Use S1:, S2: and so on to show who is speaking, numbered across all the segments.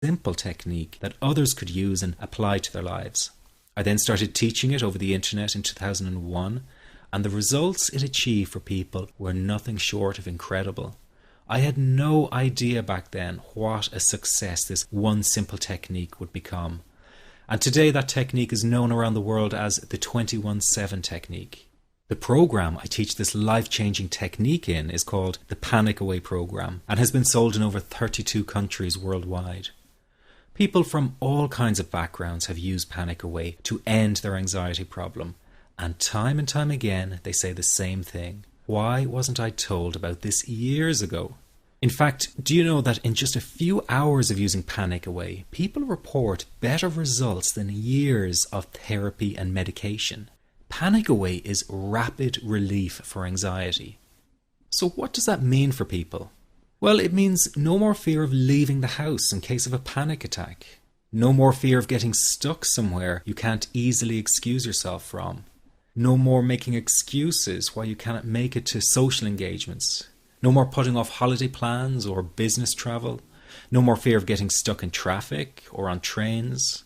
S1: simple technique that others could use and apply to their lives. I then started teaching it over the internet in 2001, and the results it achieved for people were nothing short of incredible. I had no idea back then what a success this one simple technique would become. And today that technique is known around the world as the 21-7 technique. The program I teach this life-changing technique in is called the Panic Away program and has been sold in over 32 countries worldwide. People from all kinds of backgrounds have used Panic Away to end their anxiety problem, and time again they say the same thing. Why wasn't I told about this years ago? In fact, do you know that in just a few hours of using Panic Away, people report better results than years of therapy and medication? Panic Away is rapid relief for anxiety. So what does that mean for people? Well, it means no more fear of leaving the house in case of a panic attack. No more fear of getting stuck somewhere you can't easily excuse yourself from. No more making excuses why you cannot make it to social engagements. No more putting off holiday plans or business travel. No more fear of getting stuck in traffic or on trains.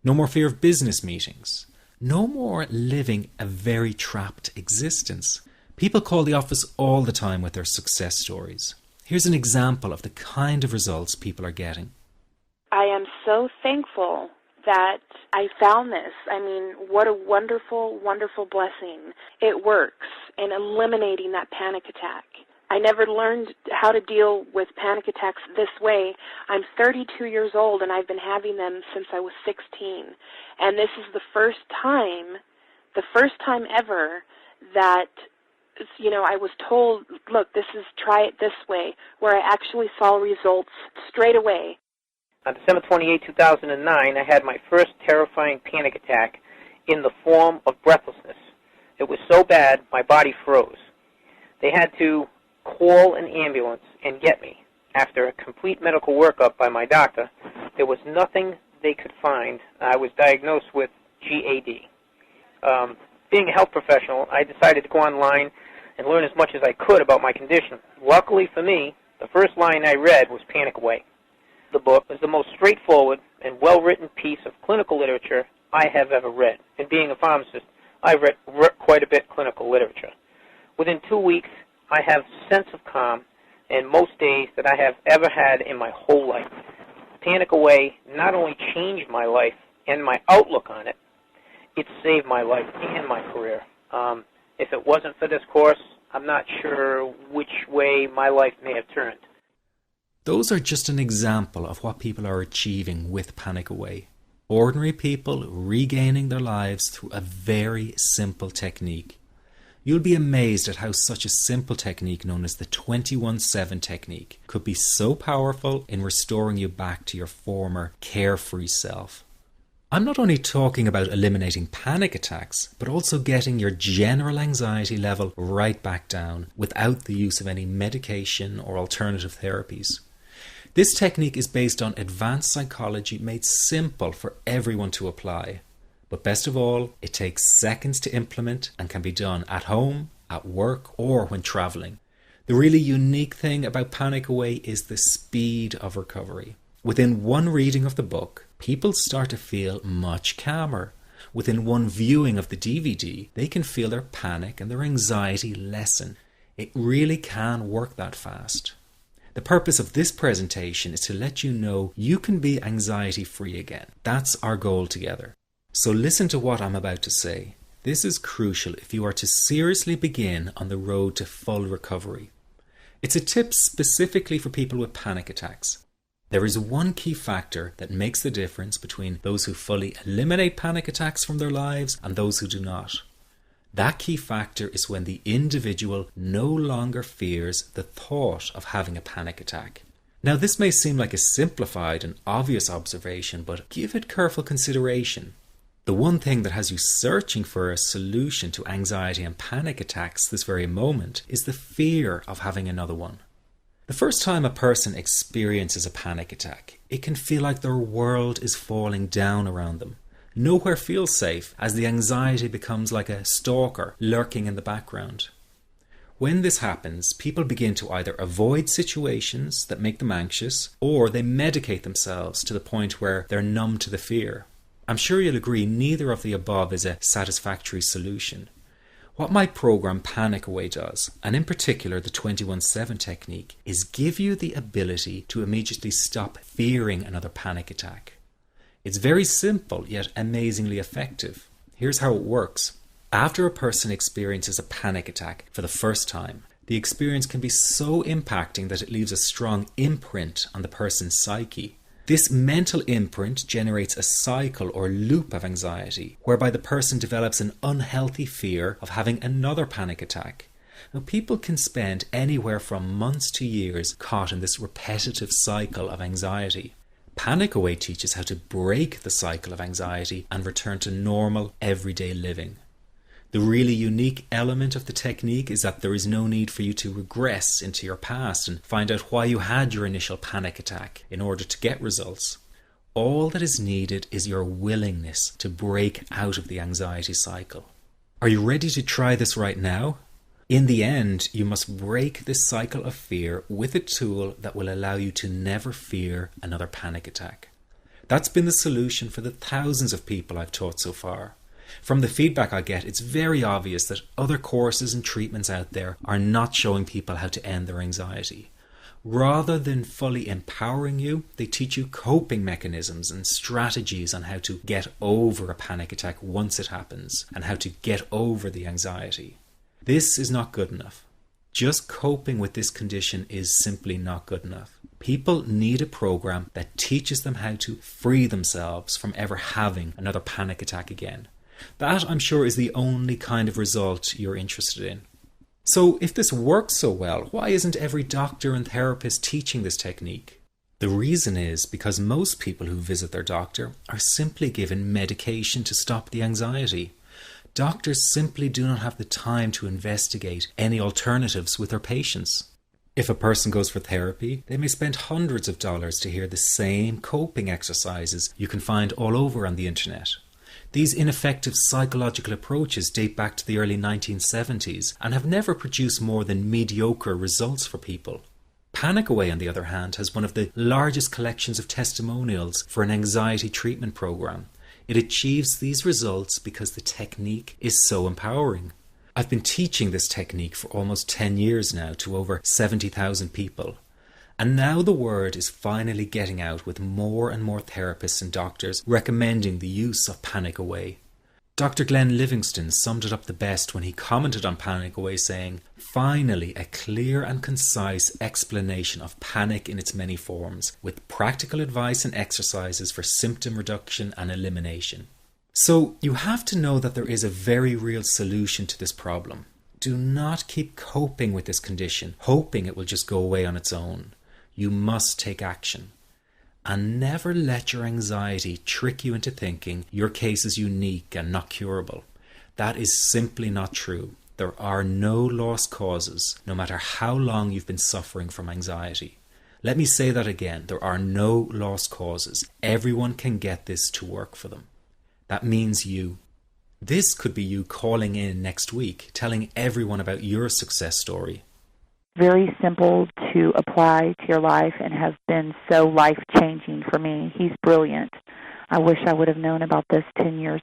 S1: No more fear of business meetings. No more living a very trapped existence. People call the office all the time with their success stories. Here's an example of the kind of results people are getting.
S2: I am so thankful that I found this. I mean, what a wonderful, wonderful blessing. It works in eliminating that panic attack. I never learned how to deal with panic attacks this way. I'm 32 years old and I've been having them since I was 16. And this is the first time ever that, I was told, look, try it this way, where I actually saw results straight away.
S3: On December 28, 2009, I had my first terrifying panic attack in the form of breathlessness. It was so bad, my body froze. They had to call an ambulance and get me. After a complete medical workup by my doctor, there was nothing they could find. I was diagnosed with GAD. Being a health professional, I decided to go online and learn as much as I could about my condition. Luckily for me, the first line I read was Panic Away. The book was the most straightforward and well-written piece of clinical literature I have ever read. And being a pharmacist, I've read quite a bit of clinical literature. Within 2 weeks, I have a sense of calm in most days that I have ever had in my whole life. Panic Away not only changed my life and my outlook on it, it saved my life and my career. If it wasn't for this course, I'm not sure which way my life may have turned.
S1: Those are just an example of what people are achieving with Panic Away. Ordinary people regaining their lives through a very simple technique. You'll be amazed at how such a simple technique known as the 21-7 technique could be so powerful in restoring you back to your former carefree self. I'm not only talking about eliminating panic attacks, but also getting your general anxiety level right back down without the use of any medication or alternative therapies. This technique is based on advanced psychology made simple for everyone to apply. But best of all, it takes seconds to implement and can be done at home, at work, or when traveling. The really unique thing about Panic Away is the speed of recovery. Within one reading of the book, people start to feel much calmer. Within one viewing of the DVD, they can feel their panic and their anxiety lessen. It really can work that fast. The purpose of this presentation is to let you know you can be anxiety-free again. That's our goal together. So listen to what I'm about to say. This is crucial if you are to seriously begin on the road to full recovery. It's a tip specifically for people with panic attacks. There is one key factor that makes the difference between those who fully eliminate panic attacks from their lives and those who do not. That key factor is when the individual no longer fears the thought of having a panic attack. Now, this may seem like a simplified and obvious observation, but give it careful consideration. The one thing that has you searching for a solution to anxiety and panic attacks this very moment is the fear of having another one. The first time a person experiences a panic attack, it can feel like their world is falling down around them. Nowhere feels safe as the anxiety becomes like a stalker lurking in the background. When this happens, people begin to either avoid situations that make them anxious, or they medicate themselves to the point where they're numb to the fear. I'm sure you'll agree neither of the above is a satisfactory solution. What my program Panic Away does, and in particular the 21-7 technique, is give you the ability to immediately stop fearing another panic attack. It's very simple yet amazingly effective. Here's how it works. After a person experiences a panic attack for the first time, the experience can be so impacting that it leaves a strong imprint on the person's psyche. This mental imprint generates a cycle or loop of anxiety, whereby the person develops an unhealthy fear of having another panic attack. Now, people can spend anywhere from months to years caught in this repetitive cycle of anxiety. Panic Away teaches how to break the cycle of anxiety and return to normal, everyday living. The really unique element of the technique is that there is no need for you to regress into your past and find out why you had your initial panic attack in order to get results. All that is needed is your willingness to break out of the anxiety cycle. Are you ready to try this right now? In the end, you must break this cycle of fear with a tool that will allow you to never fear another panic attack. That's been the solution for the thousands of people I've taught so far. From the feedback I get, it's very obvious that other courses and treatments out there are not showing people how to end their anxiety. Rather than fully empowering you, they teach you coping mechanisms and strategies on how to get over a panic attack once it happens, and how to get over the anxiety. This is not good enough. Just coping with this condition is simply not good enough. People need a program that teaches them how to free themselves from ever having another panic attack again. That, I'm sure, is the only kind of result you're interested in. So if this works so well, why isn't every doctor and therapist teaching this technique? The reason is because most people who visit their doctor are simply given medication to stop the anxiety. Doctors simply do not have the time to investigate any alternatives with their patients. If a person goes for therapy, they may spend hundreds of dollars to hear the same coping exercises you can find all over on the internet. These ineffective psychological approaches date back to the early 1970s and have never produced more than mediocre results for people. Panic Away, on the other hand, has one of the largest collections of testimonials for an anxiety treatment program. It achieves these results because the technique is so empowering. I've been teaching this technique for almost 10 years now to over 70,000 people. And now the word is finally getting out, with more and more therapists and doctors recommending the use of Panic Away. Dr. Glenn Livingston summed it up the best when he commented on Panic Away, saying, "Finally, a clear and concise explanation of panic in its many forms, with practical advice and exercises for symptom reduction and elimination." So you have to know that there is a very real solution to this problem. Do not keep coping with this condition, hoping it will just go away on its own. You must take action. And never let your anxiety trick you into thinking your case is unique and not curable. That is simply not true. There are no lost causes, no matter how long you've been suffering from anxiety. Let me say that again. There are no lost causes. Everyone can get this to work for them. That means you. This could be you calling in next week, telling everyone about your success story.
S4: Very simple to apply to your life and has been so life-changing for me. He's brilliant. I wish I would have known about this 10 years